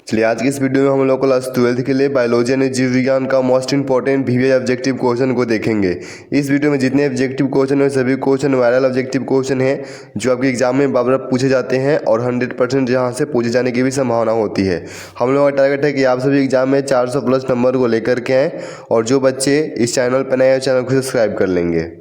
चलिए आज की इस वीडियो में हम लोग क्लास 12 के लिए बायोलॉजी यानी जीव विज्ञान का most important VVI objective question को देखेंगे। इस वीडियो में जितने ऑब्जेक्टिव क्वेश्चन हैं सभी क्वेश्चन वायरल ऑब्जेक्टिव क्वेश्चन हैं जो आपके एग्जाम में बार बार पूछे जाते हैं और 100% यहाँ से पूछे जाने की भी संभावना होती है। हम लोगों का टारगेट है कि आप सभी एग्जाम में 400 प्लस नंबर को लेकर के आएँ और जो बच्चे इस चैनल पर नए हैं चैनल को सब्सक्राइब कर लेंगे।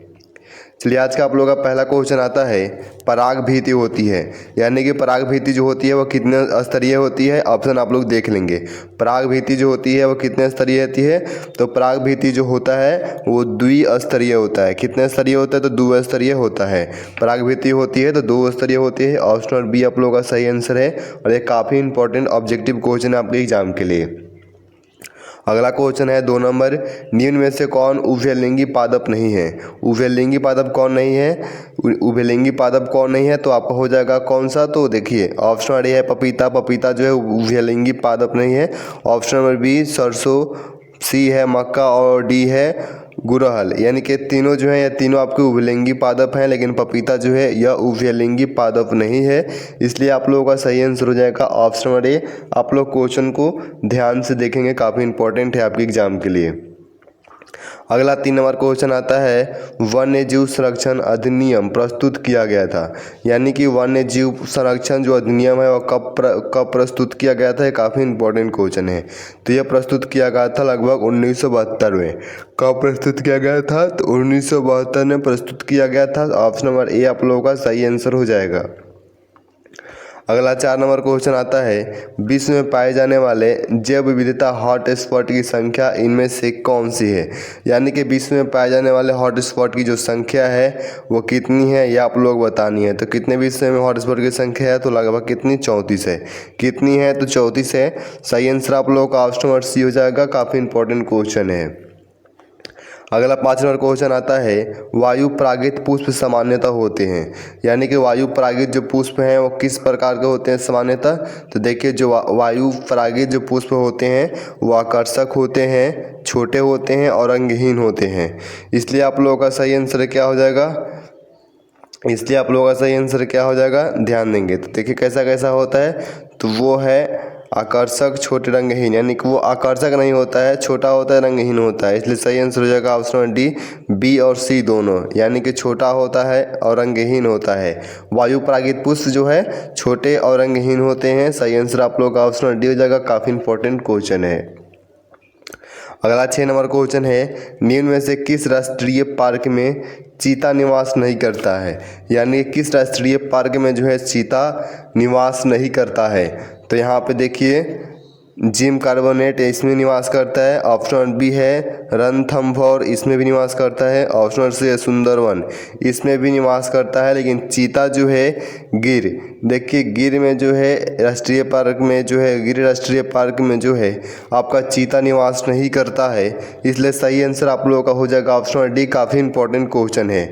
चलिए आज का आप लोगों का पहला क्वेश्चन आता है पराग भीति होती है, यानी कि पराग भीति जो होती है वो कितने स्तरीय होती है। ऑप्शन आप लोग देख लेंगे। पराग भीति जो होती है वो कितने स्तरीय होती है, तो पराग भीति जो होता है वो द्विस्तरीय होता है। कितने स्तरीय होता है, तो द्विस्तरीय होता है। पराग भीति होती है तो द्विस्तरीय होती है। ऑप्शन बी आप लोगों का सही आंसर है और ये काफ़ी इंपॉर्टेंट ऑब्जेक्टिव क्वेश्चन है आपके एग्जाम के लिए। अगला क्वेश्चन है 2 नंबर, निम्न में से कौन उभयलिंगी पादप नहीं है। उभयलिंगी पादप कौन नहीं है, उभयलिंगी पादप कौन नहीं है, तो आपका हो जाएगा कौन सा, तो देखिए ऑप्शन ए है पपीता। पपीता जो है उभयलिंगी पादप नहीं है। ऑप्शन नंबर बी सरसों, सी है मक्का और डी है गुड़हल। यानी कि तीनों जो है ये तीनों आपके उभयलिंगी पादप हैं, लेकिन पपीता जो है यह उभयलिंगी पादप नहीं है। इसलिए आप लोगों का सही आंसर हो जाएगा ऑप्शन नंबर ए। आप लोग क्वेश्चन को ध्यान से देखेंगे, काफ़ी इंपॉर्टेंट है आपके एग्जाम के लिए। अगला 3 नंबर क्वेश्चन आता है वन्य जीव संरक्षण अधिनियम प्रस्तुत किया गया था। यानी कि वन्य जीव संरक्षण जो अधिनियम है वो कब प्रस्तुत किया गया था, ये काफ़ी इंपॉर्टेंट क्वेश्चन है। तो यह प्रस्तुत किया गया था लगभग 1972 में। कब प्रस्तुत किया गया था, तो 1972 में प्रस्तुत किया गया था। ऑप्शन नंबर ए आप लोगों का सही आंसर हो जाएगा। अगला 4 नंबर क्वेश्चन आता है विश्व में पाए जाने वाले जैव विविधता हॉटस्पॉट की संख्या इनमें से कौन सी है। यानी कि विश्व में पाए जाने वाले हॉटस्पॉट की जो संख्या है वो कितनी है, ये आप लोग बतानी है। तो कितने विश्व में हॉटस्पॉट की संख्या है, तो लगभग कितनी, 34 है। कितनी है, तो 34 है। सही आंसर आप लोगों का ऑप्शन नंबर सी हो जाएगा। काफ़ी इंपॉर्टेंट क्वेश्चन है। अगला 5 नंबर क्वेश्चन आता है वायु परागित पुष्प सामान्यतः होते हैं। यानी कि वायु परागित जो पुष्प हैं वो किस प्रकार के होते हैं सामान्यतः, तो देखिए जो वायु परागित जो पुष्प होते हैं वो आकर्षक होते हैं, छोटे होते हैं और रंगहीन होते हैं। इसलिए आप लोगों का सही आंसर क्या हो जाएगा, ध्यान देंगे। तो देखिए कैसा कैसा होता है, तो वो है आकर्षक, छोटे, रंगहीन। यानी कि वो आकर्षक नहीं होता है, छोटा होता है, रंगहीन होता है। इसलिए सही आंसर हो जाएगा ऑप्शन नंबर डी, बी और सी दोनों। यानी कि छोटा होता है और रंगहीन होता है। वायु परागित पुष्प जो है छोटे और रंगहीन होते हैं। सही आंसर आप लोग का ऑप्शन नंबर डी हो जाएगा। काफ़ी इंपॉर्टेंट क्वेश्चन है। अगला 6 नंबर क्वेश्चन है निम्न में से किस राष्ट्रीय पार्क में चीता निवास नहीं करता है। यानी किस राष्ट्रीय पार्क में जो है चीता निवास नहीं करता है, तो यहाँ पे देखिए जिम कार्बोनेट इसमें निवास करता है। ऑप्शन बी है रणथंभौर, इसमें भी निवास करता है। ऑप्शन सी है सुंदरवन, इसमें भी निवास करता है। लेकिन चीता जो है गिर, देखिए गिर में जो है राष्ट्रीय पार्क में जो है, गिर राष्ट्रीय पार्क में जो है आपका चीता निवास नहीं करता है। इसलिए सही आंसर आप लोगों का हो जाएगा ऑप्शन डी। काफ़ी इंपॉर्टेंट क्वेश्चन है।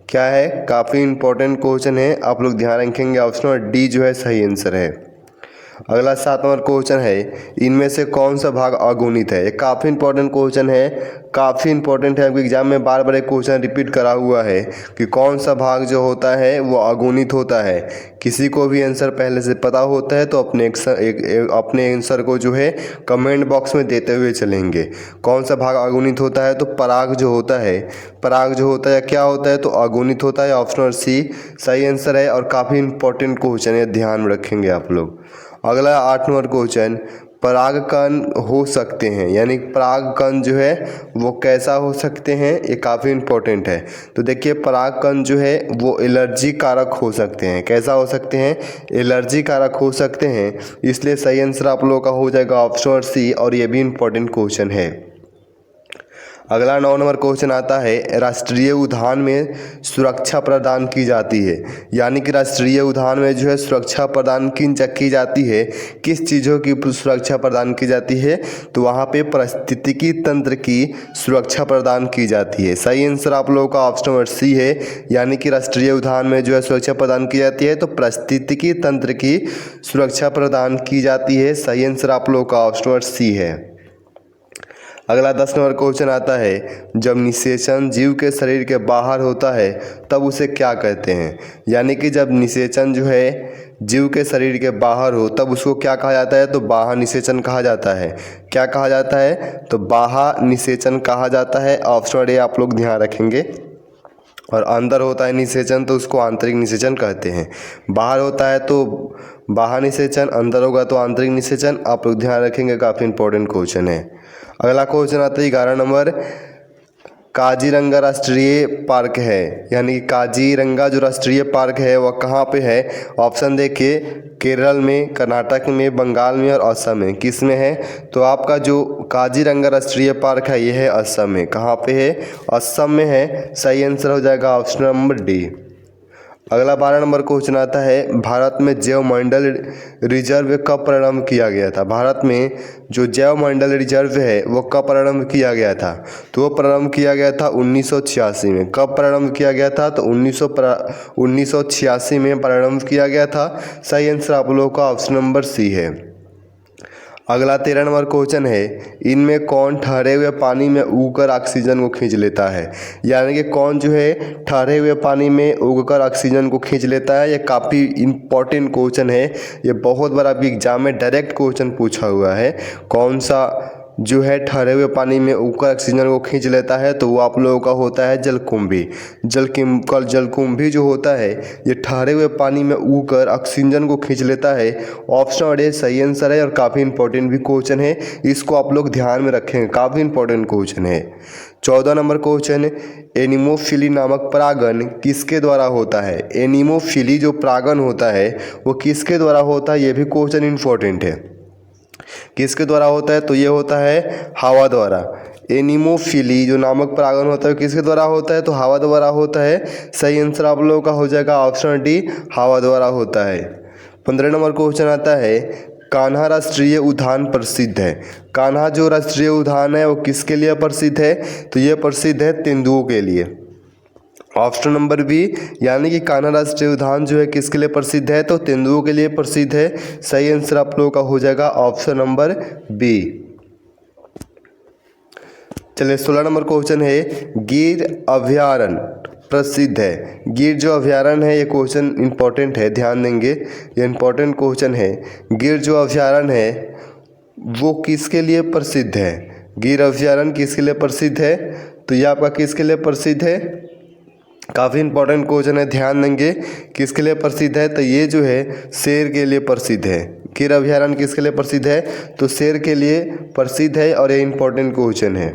क्या है, काफ़ी इंपॉर्टेंट क्वेश्चन है, आप लोग ध्यान रखेंगे। ऑप्शन डी जो है सही आंसर है। अगला 7 नंबर क्वेश्चन है इनमें से कौन सा भाग अगुणित है। ये काफ़ी इंपॉर्टेंट क्वेश्चन है, काफ़ी इंपॉर्टेंट है। आपके एग्जाम में बार बार एक क्वेश्चन रिपीट करा हुआ है कि कौन सा भाग जो होता है वो अगुणित होता है। किसी को भी आंसर पहले से पता होता है तो अपने आंसर को जो है कमेंट बॉक्स में देते हुए चलेंगे। कौन सा भाग अगुणित होता है, तो पराग जो होता है, क्या होता है, तो अगुणित होता है। ऑप्शन सी सही आंसर है और काफ़ी इंपॉर्टेंट क्वेश्चन है, ध्यान में रखेंगे आप लोग। अगला 8 नंबर क्वेश्चन परागकण हो सकते हैं। यानी परागकण जो है वो कैसा हो सकते हैं, ये काफ़ी इंपॉर्टेंट है। तो देखिए परागकण जो है वो एलर्जी कारक हो सकते हैं। कैसा हो सकते हैं, एलर्जी कारक हो सकते हैं। इसलिए सही आंसर आप लोगों का हो जाएगा ऑप्शन सी और ये भी इंपॉर्टेंट क्वेश्चन है। अगला 9 नंबर क्वेश्चन आता है राष्ट्रीय उद्यान में सुरक्षा प्रदान की जाती है। यानी कि राष्ट्रीय उद्यान में जो है सुरक्षा प्रदान की जाती है, किस चीज़ों की सुरक्षा प्रदान की जाती है, तो वहाँ पे पारिस्थितिकी तंत्र की सुरक्षा प्रदान की जाती है। सही आंसर आप लोगों का ऑप्शन नंबर सी है। यानी कि राष्ट्रीय उद्यान में जो है सुरक्षा प्रदान की जाती है तो पारिस्थितिकी तंत्र की सुरक्षा प्रदान की जाती है। सही आंसर आप लोगों का ऑप्शन नंबर सी है। अगला 10 नंबर क्वेश्चन आता है, जब निषेचन जीव के शरीर के बाहर होता है तब उसे क्या कहते हैं। यानी कि जब निषेचन जो है जीव के शरीर के बाहर हो तब उसको क्या कहा जाता है, तो बाह्य निषेचन कहा जाता है। क्या कहा जाता है, तो बाह्य निषेचन कहा जाता है। ऑप्शन ए आप लोग ध्यान रखेंगे। और अंदर होता है निषेचन तो उसको आंतरिक निषेचन कहते हैं। बाहर होता है तो बाह्य निषेचन, अंदर होगा तो आंतरिक निषेचन। आप लोग ध्यान रखेंगे, काफ़ी इंपॉर्टेंट क्वेश्चन है। अगला क्वेश्चन आता है 11 नंबर, काजीरंगा राष्ट्रीय पार्क है, यानी कि काजीरंगा जो राष्ट्रीय पार्क है वह कहाँ पे है। ऑप्शन देखिए, केरल में, कर्नाटक में, बंगाल में और असम में। किस में है, तो आपका जो काजीरंगा राष्ट्रीय पार्क है यह है असम में। कहाँ पे है, असम में है। सही आंसर हो जाएगा ऑप्शन नंबर डी। अगला 12 नंबर क्वेश्चन आता है, भारत में जैव मंडल रिजर्व कब प्रारंभ किया गया था। भारत में जो जैव मंडल रिजर्व है वो कब प्रारंभ किया गया था, तो वो प्रारंभ किया गया था 1986 में। कब प्रारंभ किया गया था, तो 1986 में प्रारंभ किया गया था। सही आंसर आप लोगों का ऑप्शन नंबर सी है। अगला 13 नंबर क्वेश्चन है, इनमें कौन ठहरे हुए पानी में उगकर ऑक्सीजन को खींच लेता है। यानी कि कौन जो है ठहरे हुए पानी में उगकर ऑक्सीजन को खींच लेता है। ये काफ़ी इंपॉर्टेंट क्वेश्चन है, ये बहुत बार अभी एग्जाम में डायरेक्ट क्वेश्चन पूछा हुआ है। कौन सा जो है ठहरे हुए पानी में उगकर ऑक्सीजन को खींच लेता है, तो वो आप लोगों का होता है जलकुंभी। जलकुंभी जो होता है ये ठहरे हुए पानी में उगकर ऑक्सीजन को खींच लेता है। ऑप्शन ए सही आंसर है और काफ़ी इंपॉर्टेंट भी क्वेश्चन है, इसको आप लोग ध्यान में रखेंगे, काफ़ी इंपॉर्टेंट क्वेश्चन है। 14 नंबर क्वेश्चन, एनिमोफिली नामक परागण किसके द्वारा होता है। एनिमोफिली जो परागण होता है वो किसके द्वारा होता है, ये भी क्वेश्चन इंपॉर्टेंट है। किसके द्वारा होता है, तो ये होता है हवा द्वारा। एनिमोफिली जो नामक परागण होता है किसके द्वारा होता है, तो हवा द्वारा होता है। सही आंसर आप लोगों का हो जाएगा ऑप्शन डी, हवा द्वारा होता है। 15 नंबर क्वेश्चन आता है, कान्हा राष्ट्रीय उद्यान प्रसिद्ध है। कान्हा जो राष्ट्रीय उद्यान है वो किसके लिए प्रसिद्ध है, तो ये प्रसिद्ध है तेंदुओं के लिए। ऑप्शन नंबर बी, यानी कि कान्हा राष्ट्रीय उद्यान जो है किसके लिए प्रसिद्ध है, तो तेंदुओं के लिए प्रसिद्ध है। सही आंसर आप लोगों का हो जाएगा ऑप्शन नंबर बी। चलिए 16 नंबर क्वेश्चन है, गिर अभयारण्य प्रसिद्ध है। गिर जो अभयारण्य है ये क्वेश्चन इंपॉर्टेंट है, ध्यान देंगे, ये इंपॉर्टेंट क्वेश्चन है। गिर जो अभयारण्य है वो किसके लिए प्रसिद्ध है। गिर अभयारण्य किसके लिए प्रसिद्ध है, तो ये आपका किसके लिए प्रसिद्ध है, काफ़ी इंपॉर्टेंट क्वेश्चन है, ध्यान देंगे। किसके लिए प्रसिद्ध है, तो ये जो है शेर के लिए प्रसिद्ध है। गिर अभयारण्य किसके लिए प्रसिद्ध है, तो शेर के लिए प्रसिद्ध है और ये इंपॉर्टेंट क्वेश्चन है।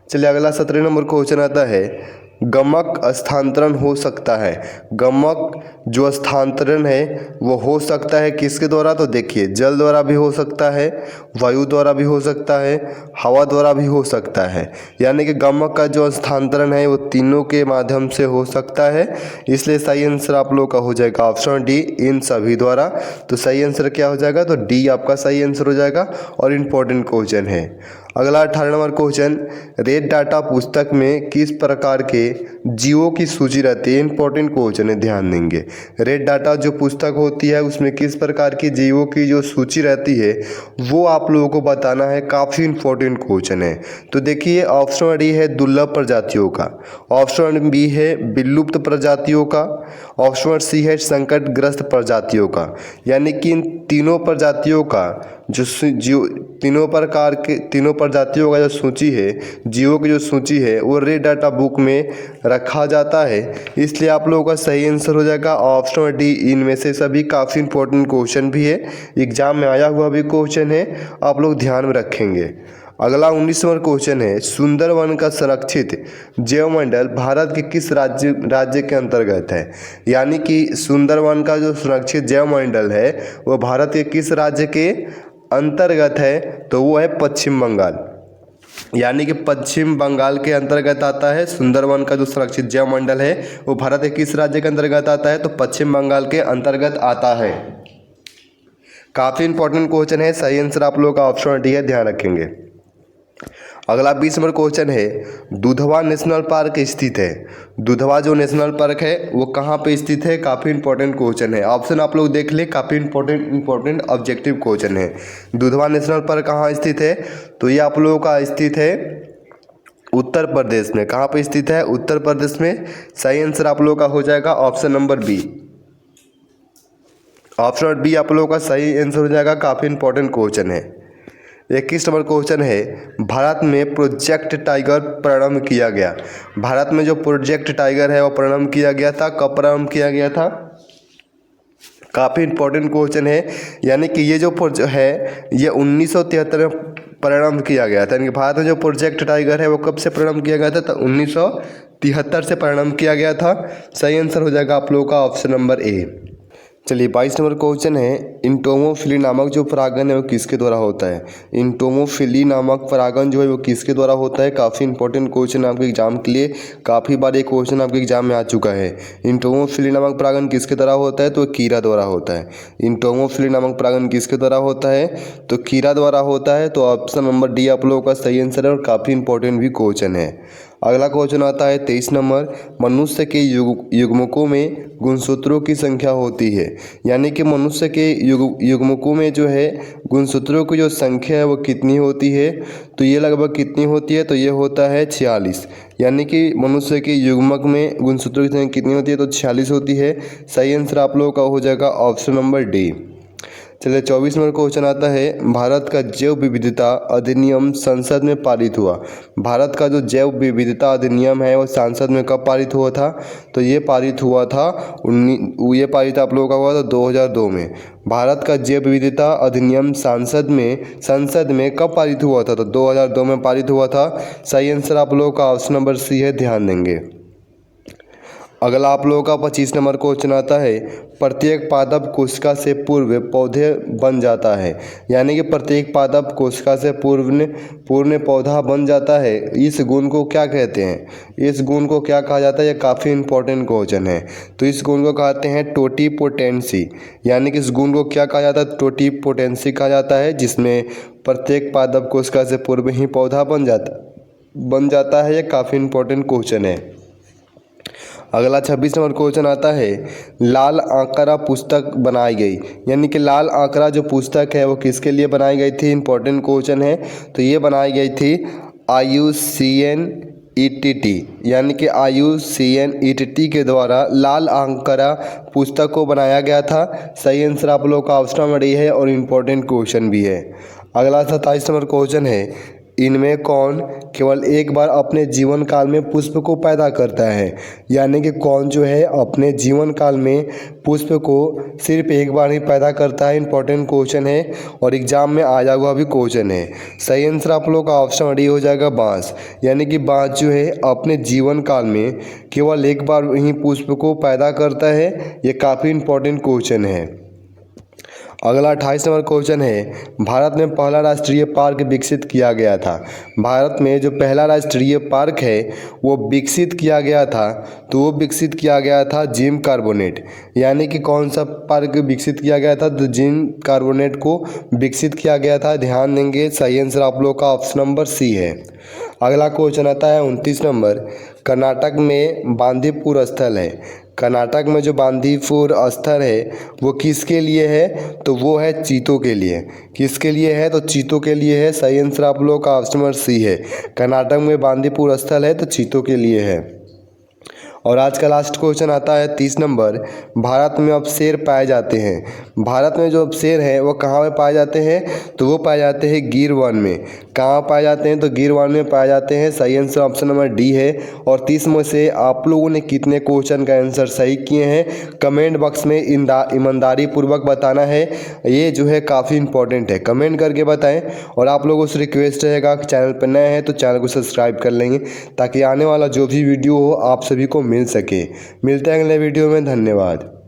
चलिए अगला 17 नंबर क्वेश्चन आता है, गमक स्थानांतरण हो सकता है। गमक जो स्थानांतरण है वो हो सकता है किसके द्वारा, तो देखिए जल द्वारा भी हो सकता है, वायु द्वारा भी हो सकता है, हवा द्वारा भी हो सकता है। यानी कि गमक का जो स्थानांतरण है वो तीनों के माध्यम से हो सकता है। इसलिए सही आंसर आप लोग का हो जाएगा ऑप्शन डी, इन सभी द्वारा। तो सही आंसर क्या हो जाएगा, तो डी आपका सही आंसर हो जाएगा और इम्पोर्टेंट क्वेश्चन है। अगला 18 नंबर क्वेश्चन, रेड डाटा पुस्तक में किस प्रकार के जीवों की सूची रहती है। इंपॉर्टेंट क्वेश्चन है, ध्यान देंगे। रेड डाटा जो पुस्तक होती है उसमें किस प्रकार की जीवों की जो सूची रहती है वो आप लोगों को बताना है, काफ़ी इंपॉर्टेंट क्वेश्चन है। तो देखिए ऑप्शन डी है दुर्लभ प्रजातियों का, ऑप्शन बी है विलुप्त प्रजातियों का, ऑप्शन सी है संकटग्रस्त प्रजातियों का। यानी कि इन तीनों प्रजातियों का जो तीनों प्रजातियों का जो सूची है, जीवों की जो सूची है वो रेड डाटा बुक में रखा जाता है। इसलिए आप लोगों का सही आंसर हो जाएगा ऑप्शन डी, इनमें से सभी। काफ़ी इंपॉर्टेंट क्वेश्चन भी है, एग्जाम में आया हुआ भी क्वेश्चन है, आप लोग ध्यान में रखेंगे। अगला 19 नंबर क्वेश्चन है, सुंदरवन का संरक्षित जैवमंडल भारत के किस राज्य के अंतर्गत है। यानी कि सुंदरवन का जो संरक्षित जैवमंडल है वो भारत के किस राज्य के अंतर्गत है, तो वो है पश्चिम बंगाल। यानी कि पश्चिम बंगाल के अंतर्गत आता है सुंदरवन का जो संरक्षित जैवमंडल है वो भारत के किस राज्य के अंतर्गत आता है, तो पश्चिम बंगाल के अंतर्गत आता है। काफ़ी इंपॉर्टेंट क्वेश्चन है, सही आंसर आप लोगों का ऑप्शन डी है, ध्यान रखेंगे। अगला 20 नंबर क्वेश्चन है, दुधवा नेशनल पार्क स्थित है। दुधवा जो नेशनल पार्क है वो कहाँ पे स्थित है? काफ़ी इंपॉर्टेंट क्वेश्चन है। ऑप्शन आप लोग देख ले, काफ़ी इंपॉर्टेंट ऑब्जेक्टिव क्वेश्चन है। दुधवा नेशनल पार्क कहाँ स्थित है? तो ये आप लोगों का स्थित है उत्तर प्रदेश में। कहाँ पे स्थित है? उत्तर प्रदेश में। सही आंसर आप लोगों का हो जाएगा option number B. Option number B आप लोगों का सही आंसर हो जाएगा। काफ़ी इंपॉर्टेंट क्वेश्चन है। 21 नंबर क्वेश्चन है, भारत में प्रोजेक्ट टाइगर प्रारंभ किया गया। भारत में जो प्रोजेक्ट टाइगर है वो प्रारंभ किया गया था। कब प्रारंभ किया गया था? काफ़ी इंपॉर्टेंट क्वेश्चन है। यानी कि ये जो है ये 1973 में प्रारंभ किया गया था। यानी कि भारत में जो प्रोजेक्ट टाइगर है वो कब से प्रारंभ किया गया था? तो 1973 से प्रारंभ किया गया था। सही आंसर हो जाएगा आप लोगों का ऑप्शन नंबर ए। चलिए 22 नंबर क्वेश्चन है, इंटोमोफिली नामक जो परागन है वो किसके द्वारा होता है? इंटोमोफिली नामक परागन जो है वो किसके द्वारा होता है? काफ़ी इंपॉर्टेंट क्वेश्चन आपके एग्जाम के लिए। काफ़ी बार ये क्वेश्चन आपके एग्जाम में आ चुका है। इंटोमोफिली नामक परागन किसके द्वारा होता है? तो कीड़ा द्वारा होता है। इंटोमोफिली नामक परागन किसके द्वारा होता है? तो कीड़ा द्वारा होता है। तो ऑप्शन नंबर डी आप लोगों का सही आंसर है और काफ़ी इंपॉर्टेंट भी क्वेश्चन है। अगला क्वेश्चन आता है 23 नंबर, मनुष्य के युग्मकों में गुणसूत्रों की संख्या होती है। यानी कि मनुष्य के युग्मकों में जो है गुणसूत्रों की जो संख्या है वो कितनी होती है? तो ये लगभग कितनी होती है? तो ये होता है 46। यानी कि मनुष्य के युग्मक में गुणसूत्रों की संख्या कितनी होती है? तो 46 होती है। सही आंसर आप लोगों का हो जाएगा ऑप्शन नंबर डी। चलिए 24 नंबर क्वेश्चन आता है, भारत का जैव विविधता अधिनियम संसद में पारित हुआ। भारत का जो जैव विविधता अधिनियम है वो संसद में कब पारित हुआ था? तो ये पारित हुआ था आप लोगों का हुआ था 2002 में। भारत का जैव विविधता अधिनियम संसद में कब पारित हुआ था? तो 2002 में पारित हुआ था। सही आंसर आप लोगों का ऑप्शन नंबर सी है, ध्यान देंगे। अगला आप लोगों का 25 नंबर क्वेश्चन आता है, प्रत्येक पादप कोशिका से पूर्व पौधे बन जाता है। यानी कि प्रत्येक पादप कोशिका से पूर्ण पौधा बन जाता है। इस गुण को क्या कहते हैं? इस गुण को क्या कहा जाता है? यह काफ़ी इंपॉर्टेंट क्वेश्चन है। तो इस गुण को कहते हैं टोटिपोटेंसी। यानी कि इस गुण को क्या कहा जाता है? टोटिपोटेंसी कहा जाता है, जिसमें प्रत्येक पादप कोशिका से पूर्व ही पौधा बन जाता है। यह काफ़ी इंपॉर्टेंट क्वेश्चन है। अगला 26 नंबर क्वेश्चन आता है, लाल आंकड़ा पुस्तक बनाई गई। यानी कि लाल आंकड़ा जो पुस्तक है वो किसके लिए बनाई गई थी? इंपॉर्टेंट क्वेश्चन है। तो ये बनाई गई थी IUCN-ETT, यानी कि IUCN-ETT के द्वारा लाल आंकड़ा पुस्तक को बनाया गया था। सही आंसर आप लोगों का ऑप्शन नंबर ए है और इम्पोर्टेंट क्वेश्चन भी है। अगला 27 नंबर क्वेश्चन है, इनमें कौन केवल एक बार अपने जीवन काल में पुष्प को पैदा करता है? यानी कि कौन जो है अपने जीवन काल में पुष्प को सिर्फ एक बार ही पैदा करता है? इंपॉर्टेंट क्वेश्चन है और एग्जाम में आया हुआ भी क्वेश्चन है। सही आंसर आप लोगों का ऑप्शन डी हो जाएगा, बांस। यानी कि बांस जो है अपने जीवन काल में केवल एक बार ही पुष्प को पैदा करता है। ये काफ़ी इंपॉर्टेंट क्वेश्चन है। अगला 28 नंबर क्वेश्चन है, भारत में पहला राष्ट्रीय पार्क विकसित किया गया था। भारत में जो पहला राष्ट्रीय पार्क है वो विकसित किया गया था। तो वो विकसित किया गया था जिम कॉर्बेट। यानी कि कौन सा पार्क विकसित किया गया था? तो जिम कॉर्बेट को विकसित किया गया था। ध्यान देंगे। सही आंसर आप लोग का ऑप्शन नंबर सी है। अगला क्वेश्चन आता है 29 नंबर, कर्नाटक में बांदीपुर स्थल है। कर्नाटक में जो बांदीपुर स्थल है वो किसके लिए है? तो वो है चीतों के लिए। किसके लिए है? तो चीतों के लिए है। सही आंसर आप लोग का ऑप्शन नंबर सी है। कर्नाटक में बांदीपुर स्थल है तो चीतों के लिए है। और आज का लास्ट क्वेश्चन आता है 30 नंबर, भारत में अब शेर पाए जाते हैं। भारत में जो अब शेर हैं वो कहाँ पे पाए जाते हैं? तो वो पाए जाते हैं गिर वन में। कहाँ पाए जाते हैं? तो गिर वन में पाए जाते हैं। सही आंसर ऑप्शन नंबर डी है। और 30 में से आप लोगों ने कितने क्वेश्चन का आंसर सही किए हैं कमेंट बॉक्स में ईमानदारी पूर्वक बताना है। ये जो है काफ़ी इंपॉर्टेंट है, कमेंट करके बताएं। और आप लोगों से रिक्वेस्ट रहेगा कि चैनल पर नए हैं तो चैनल को सब्सक्राइब कर लेंगे ताकि आने वाला जो भी वीडियो हो आप सभी को मिल सके। मिलते हैं अगले वीडियो में। धन्यवाद।